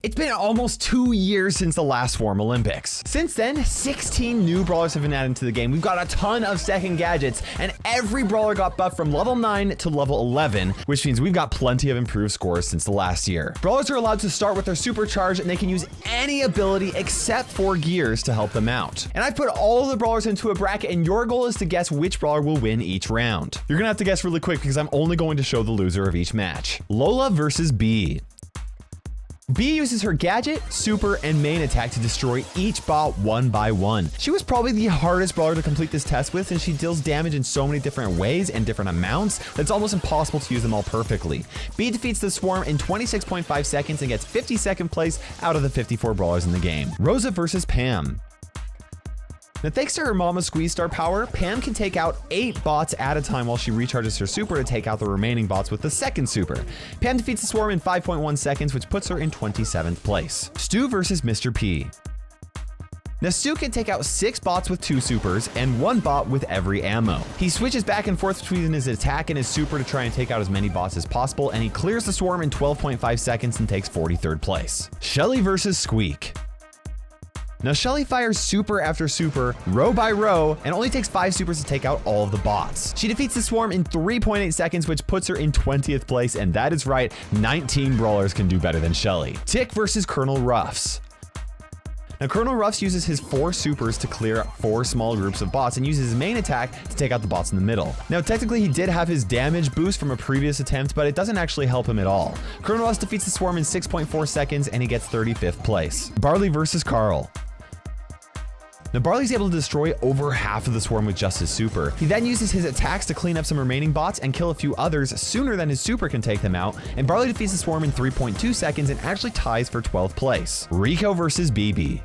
It's been almost 2 years since the last Swarm Olympics. Since then, 16 new brawlers have been added to the game. We've got a ton of second gadgets, and every brawler got buffed from level 9 to level 11, which means we've got plenty of improved scores since the last year. Brawlers are allowed to start with their supercharge, and they can use any ability except for gears to help them out. And I've put all of the brawlers into a bracket, and your goal is to guess which brawler will win each round. You're gonna have to guess really quick because I'm only going to show the loser of each match. Lola versus B. B uses her gadget, super, and main attack to destroy each bot one by one. She was probably the hardest brawler to complete this test with, and she deals damage in so many different ways and different amounts that it's almost impossible to use them all perfectly. B defeats the Swarm in 26.5 seconds and gets 52nd place out of the 54 brawlers in the game. Rosa versus Pam. Now, thanks to her Mama Squeeze star power, Pam can take out 8 bots at a time while she recharges her super to take out the remaining bots with the second super. Pam defeats the Swarm in 5.1 seconds, which puts her in 27th place. Stu versus Mr. P. Now, Stu can take out 6 bots with 2 supers and 1 bot with every ammo. He switches back and forth between his attack and his super to try and take out as many bots as possible, and he clears the Swarm in 12.5 seconds and takes 43rd place. Shelley versus Squeak. Now, Shelley fires super after super, row by row, and only takes 5 supers to take out all of the bots. She defeats the Swarm in 3.8 seconds, which puts her in 20th place, and that is right, 19 brawlers can do better than Shelley. Tick versus Colonel Ruffs. Now, Colonel Ruffs uses his 4 supers to clear 4 small groups of bots and uses his main attack to take out the bots in the middle. Now, technically, he did have his damage boost from a previous attempt, but it doesn't actually help him at all. Colonel Ruffs defeats the Swarm in 6.4 seconds, and he gets 35th place. Barley versus Carl. Now, Barley's able to destroy over half of the Swarm with just his super. He then uses his attacks to clean up some remaining bots and kill a few others sooner than his super can take them out, and Barley defeats the Swarm in 3.2 seconds and actually ties for 12th place. Rico versus BB.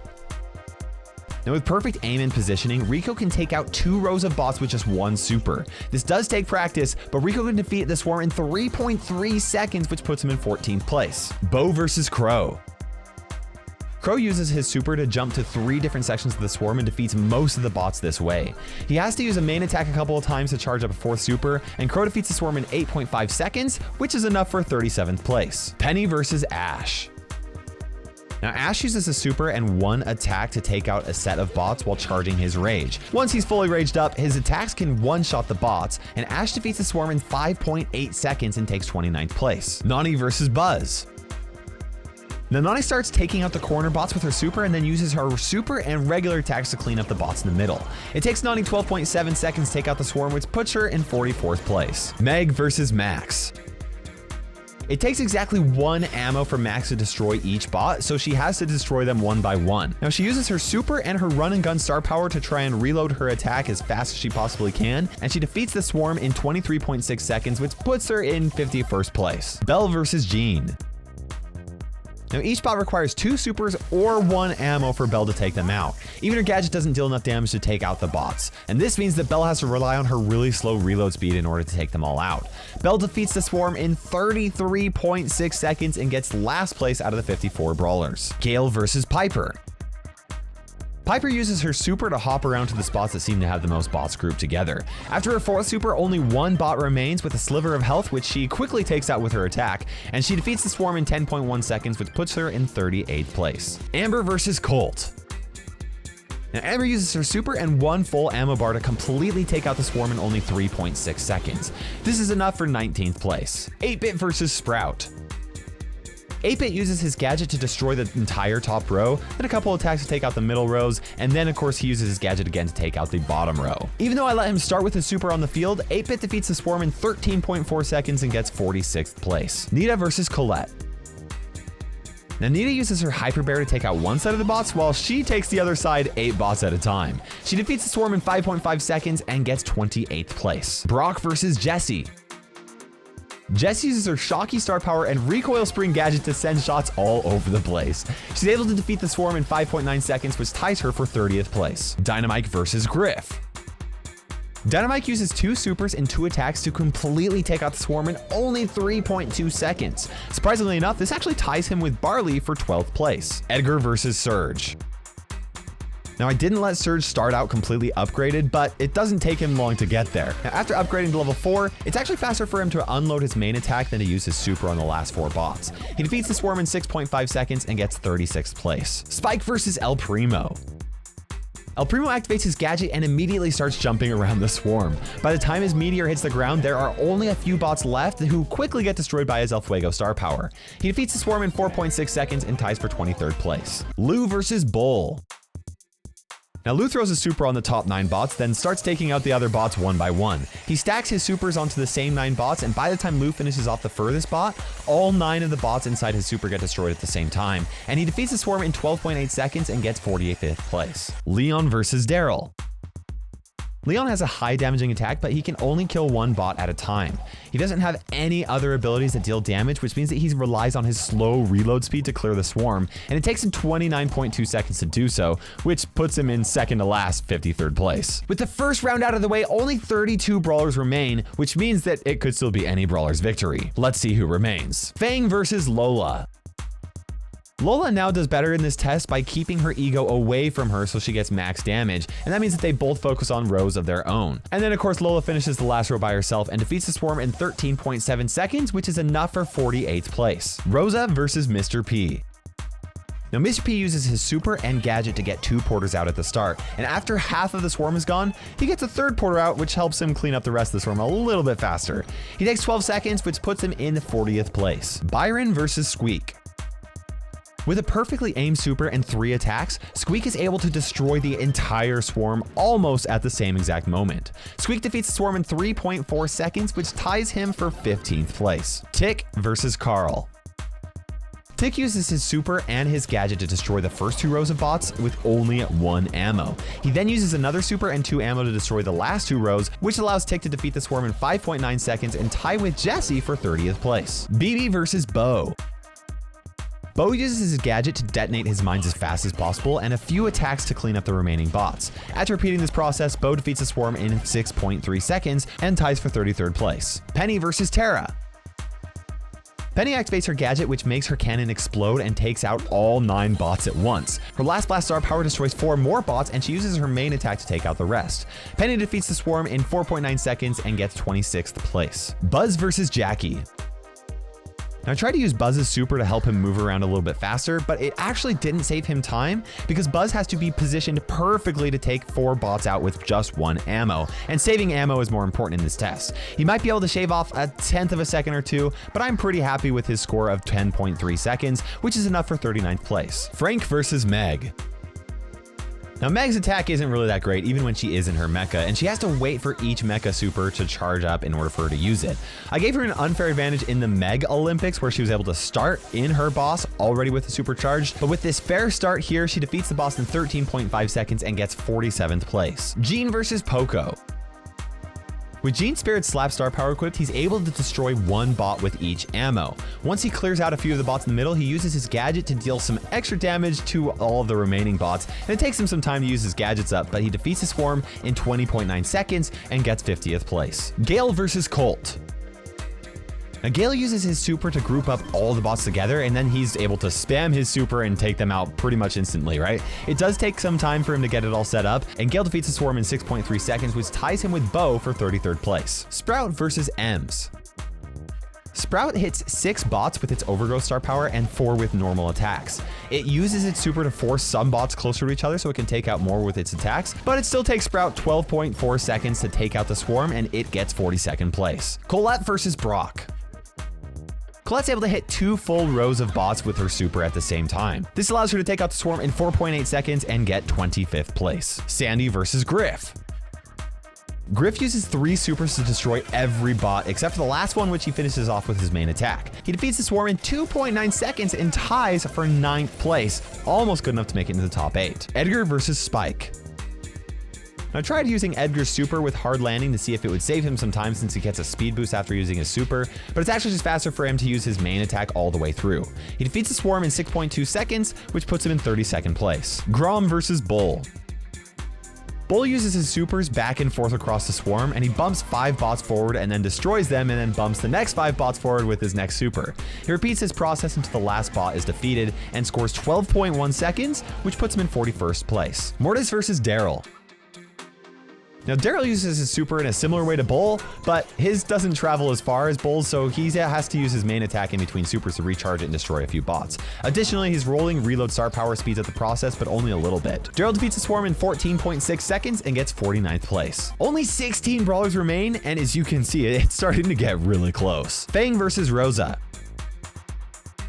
Now, with perfect aim and positioning, Rico can take out 2 rows of bots with just 1 super. This does take practice, but Rico can defeat the Swarm in 3.3 seconds, which puts him in 14th place. Bo versus Crow. Crow uses his super to jump to 3 different sections of the Swarm and defeats most of the bots this way. He has to use a main attack a couple of times to charge up a 4th super, and Crow defeats the Swarm in 8.5 seconds, which is enough for 37th place. Penny versus Ash. Now, Ash uses a super and 1 attack to take out a set of bots while charging his rage. Once he's fully raged up, his attacks can one-shot the bots, and Ash defeats the Swarm in 5.8 seconds and takes 29th place. Nani versus Buzz. Now, Nani starts taking out the corner bots with her super and then uses her super and regular attacks to clean up the bots in the middle. It takes Nani 12.7 seconds to take out the Swarm, which puts her in 44th place. Meg versus Max. It takes exactly 1 ammo for Max to destroy each bot, so she has to destroy them one by one. Now, she uses her super and her run and gun star power to try and reload her attack as fast as she possibly can, and she defeats the Swarm in 23.6 seconds, which puts her in 51st place. Belle versus Jean. Now, each bot requires 2 supers or 1 ammo for Belle to take them out. Even her gadget doesn't deal enough damage to take out the bots, and this means that Belle has to rely on her really slow reload speed in order to take them all out. Belle defeats the Swarm in 33.6 seconds and gets last place out of the 54 brawlers. Gale versus Piper. Piper uses her super to hop around to the spots that seem to have the most bots grouped together. After her 4th super, only 1 bot remains with a sliver of health, which she quickly takes out with her attack, and she defeats the Swarm in 10.1 seconds, which puts her in 38th place. Amber versus Colt. Now, Amber uses her super and 1 full ammo bar to completely take out the Swarm in only 3.6 seconds. This is enough for 19th place. 8-Bit versus Sprout. 8-Bit uses his gadget to destroy the entire top row, then a couple attacks to take out the middle rows, and then of course he uses his gadget again to take out the bottom row. Even though I let him start with his super on the field, 8-Bit defeats the Swarm in 13.4 seconds and gets 46th place. Nida versus Colette. Now, Nida uses her Hyper Bear to take out 1 side of the bots, while she takes the other side 8 bots at a time. She defeats the Swarm in 5.5 seconds and gets 28th place. Brock versus Jessie. Jessie uses her Shocky star power and recoil spring gadget to send shots all over the place. She's able to defeat the Swarm in 5.9 seconds, which ties her for 30th place. Dynamite versus Griff. Dynamite uses 2 supers and 2 attacks to completely take out the Swarm in only 3.2 seconds. Surprisingly enough, this actually ties him with Barley for 12th place. Edgar versus Serge. Now, I didn't let Serge start out completely upgraded, but it doesn't take him long to get there. Now, after upgrading to level 4, it's actually faster for him to unload his main attack than to use his super on the last 4 bots. He defeats the swarm in 6.5 seconds and gets 36th place. Spike versus El Primo. El Primo activates his gadget and immediately starts jumping around the swarm. By the time his meteor hits the ground, there are only a few bots left who quickly get destroyed by his El Fuego star power. He defeats the swarm in 4.6 seconds and ties for 23rd place. Lou versus Bull. Now, Lou throws a super on the top 9 bots, then starts taking out the other bots one by one. He stacks his supers onto the same 9 bots, and by the time Lou finishes off the furthest bot, all 9 of the bots inside his super get destroyed at the same time, and he defeats the swarm in 12.8 seconds and gets 45th place. Leon versus Daryl. Leon has a high damaging attack, but he can only kill 1 bot at a time. He doesn't have any other abilities that deal damage, which means that he relies on his slow reload speed to clear the swarm, and it takes him 29.2 seconds to do so, which puts him in second to last, 53rd place. With the first round out of the way, only 32 brawlers remain, which means that it could still be any brawler's victory. Let's see who remains. Fang versus Lola. Lola now does better in this test by keeping her ego away from her so she gets max damage, and that means that they both focus on rows of their own. And then of course Lola finishes the last row by herself and defeats the swarm in 13.7 seconds, which is enough for 48th place. Rosa versus Mr. P. Now, Mr. P uses his super and gadget to get 2 porters out at the start, and after half of the swarm is gone, he gets a 3rd porter out, which helps him clean up the rest of the swarm a little bit faster. He takes 12 seconds, which puts him in 40th place. Byron versus Squeak. With a perfectly aimed super and 3 attacks, Squeak is able to destroy the entire swarm almost at the same exact moment. Squeak defeats the swarm in 3.4 seconds, which ties him for 15th place. Tick versus Carl. Tick uses his super and his gadget to destroy the first 2 rows of bots with only 1 ammo. He then uses another super and 2 ammo to destroy the last 2 rows, which allows Tick to defeat the swarm in 5.9 seconds and tie with Jesse for 30th place. BB versus Bo. Bo uses his gadget to detonate his mines as fast as possible and a few attacks to clean up the remaining bots. After repeating this process, Bo defeats the swarm in 6.3 seconds and ties for 33rd place. Penny versus Tara. Penny activates her gadget, which makes her cannon explode and takes out all 9 bots at once. Her last blast star power destroys 4 more bots, and she uses her main attack to take out the rest. Penny defeats the swarm in 4.9 seconds and gets 26th place. Buzz versus Jackie. Now, I tried to use Buzz's super to help him move around a little bit faster, but it actually didn't save him time because Buzz has to be positioned perfectly to take 4 bots out with just 1 ammo, and saving ammo is more important in this test. He might be able to shave off a 1/10 of a second or 2, but I'm pretty happy with his score of 10.3 seconds, which is enough for 39th place. Frank versus Meg. Now, Meg's attack isn't really that great even when she is in her mecha, and she has to wait for each mecha super to charge up in order for her to use it. I gave her an unfair advantage in the Meg Olympics where she was able to start in her boss already with the supercharged, but with this fair start here, she defeats the boss in 13.5 seconds and gets 47th place. Jean versus Poco. With Jean's Spirit Slap Star power equipped, he's able to destroy 1 bot with each ammo. Once he clears out a few of the bots in the middle, he uses his gadget to deal some extra damage to all of the remaining bots, and it takes him some time to use his gadgets up, but he defeats the swarm in 20.9 seconds and gets 50th place. Gale versus Colt. Now, Gale uses his super to group up all the bots together, and then he's able to spam his super and take them out pretty much instantly, right? It does take some time for him to get it all set up, and Gale defeats the swarm in 6.3 seconds, which ties him with Bo for 33rd place. Sprout versus Ems. Sprout hits 6 bots with its Overgrowth star power and 4 with normal attacks. It uses its super to force some bots closer to each other so it can take out more with its attacks, but it still takes Sprout 12.4 seconds to take out the swarm, and it gets 42nd place. Colette versus Brock. Colette's able to hit 2 full rows of bots with her super at the same time. This allows her to take out the swarm in 4.8 seconds and get 25th place. Sandy versus Griff. Griff uses 3 supers to destroy every bot except for the last one, which he finishes off with his main attack. He defeats the swarm in 2.9 seconds and ties for 9th place, almost good enough to make it into the top 8. Edgar versus Spike. Now, I tried using Edgar's super with hard landing to see if it would save him some time since he gets a speed boost after using his super, but it's actually just faster for him to use his main attack all the way through. He defeats the swarm in 6.2 seconds, which puts him in 32nd place. Grom versus Bull. Bull uses his supers back and forth across the swarm, and he bumps 5 bots forward and then destroys them, and then bumps the next 5 bots forward with his next super. He repeats his process until the last bot is defeated and scores 12.1 seconds, which puts him in 41st place. Mortis versus Daryl. Now, Daryl uses his super in a similar way to Bull, but his doesn't travel as far as Bull's, so he has to use his main attack in between supers to recharge it and destroy a few bots. Additionally, his rolling reload star power speeds up the process, but only a little bit. Daryl defeats the swarm in 14.6 seconds and gets 49th place. Only 16 brawlers remain, and as you can see, it's starting to get really close. Fang versus Rosa.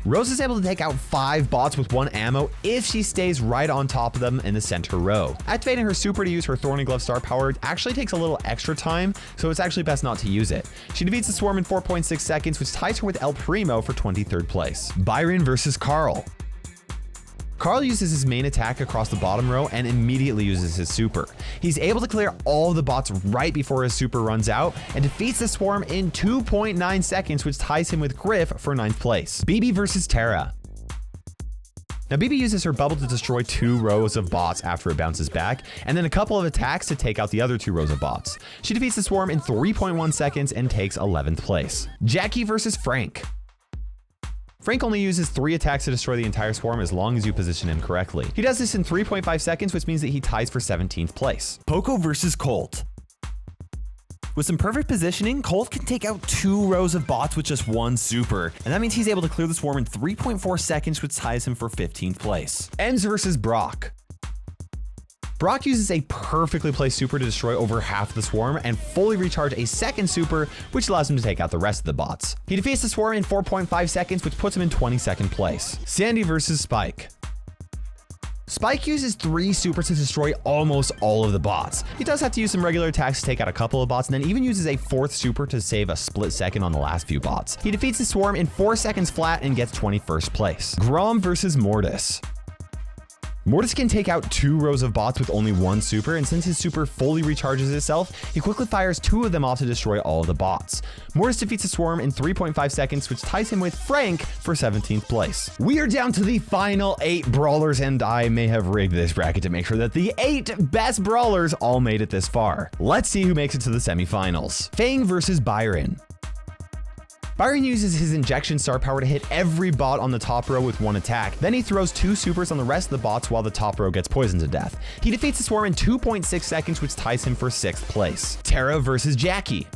Rosa's able to take out 5 bots with 1 ammo if she stays right on top of them in the center row. Activating her super to use her Thorny Glove star power actually takes a little extra time, so it's actually best not to use it. She defeats the swarm in 4.6 seconds, which ties her with El Primo for 23rd place. Byron versus Carl. Carl uses his main attack across the bottom row and immediately uses his super. He's able to clear all the bots right before his super runs out and defeats the swarm in 2.9 seconds, which ties him with Griff for 9th place. BB versus Tara. Now, BB uses her bubble to destroy 2 rows of bots after it bounces back, and then a couple of attacks to take out the other 2 rows of bots. She defeats the swarm in 3.1 seconds and takes 11th place. Jackie versus Frank. Frank only uses 3 attacks to destroy the entire swarm as long as you position him correctly. He does this in 3.5 seconds, which means that he ties for 17th place. Poco versus Colt. With some perfect positioning, Colt can take out 2 rows of bots with just 1 super, and that means he's able to clear the swarm in 3.4 seconds, which ties him for 15th place. Ems versus Brock. Brock uses a perfectly placed super to destroy over half the swarm and fully recharge a second super, which allows him to take out the rest of the bots. He defeats the swarm in 4.5 seconds, which puts him in 22nd place. Sandy versus Spike. Spike uses 3 supers to destroy almost all of the bots. He does have to use some regular attacks to take out a couple of bots, and then even uses a 4th super to save a split second on the last few bots. He defeats the swarm in 4 seconds flat and gets 21st place. Grom versus Mortis. Mortis can take out 2 rows of bots with only 1 super, and since his super fully recharges itself, he quickly fires 2 of them off to destroy all of the bots. Mortis defeats the swarm in 3.5 seconds, which ties him with Frank for 17th place. We are down to the final 8 brawlers, and I may have rigged this bracket to make sure that the 8 best brawlers all made it this far. Let's see who makes it to the semifinals. Fang versus Byron. Byron uses his injection star power to hit every bot on the top row with 1 attack. Then he throws 2 supers on the rest of the bots while the top row gets poisoned to death. He defeats the swarm in 2.6 seconds, which ties him for 6th place. Tara versus Jackie.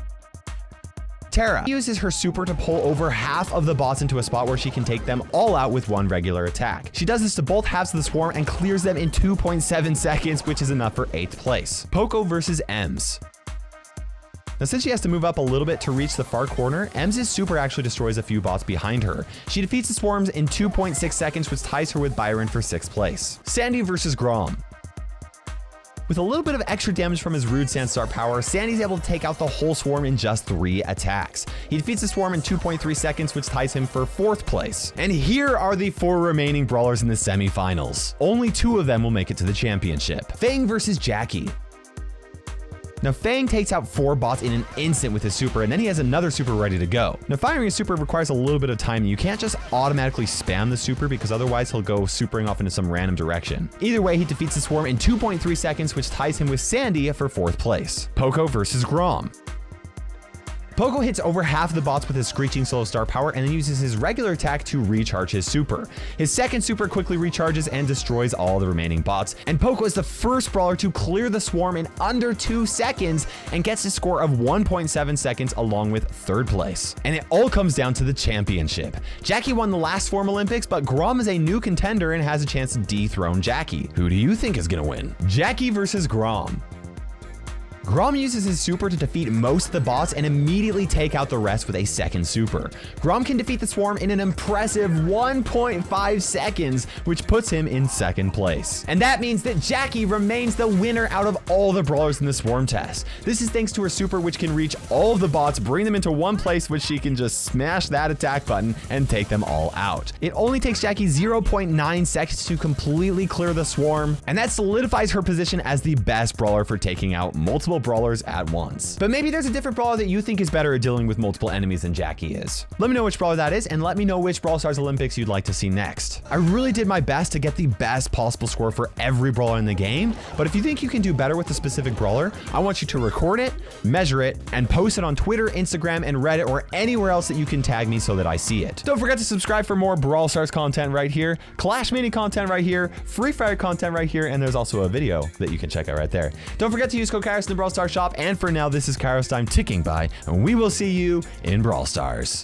Tara uses her super to pull over half of the bots into a spot where she can take them all out with 1 regular attack. She does this to both halves of the swarm and clears them in 2.7 seconds, which is enough for 8th place. Poco versus Ems. Now, since she has to move up a little bit to reach the far corner, Ems' super actually destroys a few bots behind her. She defeats the swarms in 2.6 seconds, which ties her with Byron for 6th place. Sandy versus Grom. With a little bit of extra damage from his Rude Sand star power, Sandy's able to take out the whole swarm in just 3 attacks. He defeats the swarm in 2.3 seconds, which ties him for 4th place. And here are the 4 remaining brawlers in the semifinals. Only 2 of them will make it to the championship. Fang versus Jackie. Now, Fang takes out 4 bots in an instant with his super, and then he has another super ready to go. Now, firing a super requires a little bit of time. You can't just automatically spam the super because otherwise he'll go supering off into some random direction. Either way, he defeats the swarm in 2.3 seconds, which ties him with Sandy for 4th place. Poco versus Grom. Poco hits over half of the bots with his Screeching Solo star power and then uses his regular attack to recharge his super. His second super quickly recharges and destroys all the remaining bots, and Poco is the first brawler to clear the swarm in under 2 seconds and gets a score of 1.7 seconds along with 3rd place. And it all comes down to the championship. Jackie won the last Swarm Olympics, but Grom is a new contender and has a chance to dethrone Jackie. Who do you think is gonna win? Jackie versus Grom. Grom uses his super to defeat most of the bots and immediately take out the rest with a second super. Grom can defeat the swarm in an impressive 1.5 seconds, which puts him in 2nd place. And that means that Jackie remains the winner out of all the brawlers in the swarm test. This is thanks to her super, which can reach all of the bots, bring them into one place, which she can just smash that attack button and take them all out. It only takes Jackie 0.9 seconds to completely clear the swarm, and that solidifies her position as the best brawler for taking out multiple multiple brawlers at once. But maybe there's a different brawler that you think is better at dealing with multiple enemies than Jackie is. Let me know which brawler that is, and let me know which Brawl Stars Olympics you'd like to see next. I really did my best to get the best possible score for every brawler in the game, but if you think you can do better with a specific brawler, I want you to record it, measure it, and post it on Twitter, Instagram, and Reddit, or anywhere else that you can tag me so that I see it. Don't forget to subscribe for more Brawl Stars content right here, Clash Mini content right here, Free Fire content right here, and there's also a video that you can check out right there. Don't forget to use code Kairos in the Brawl Stars shop, and for now, this is KairosTime ticking by, and we will see you in Brawl Stars.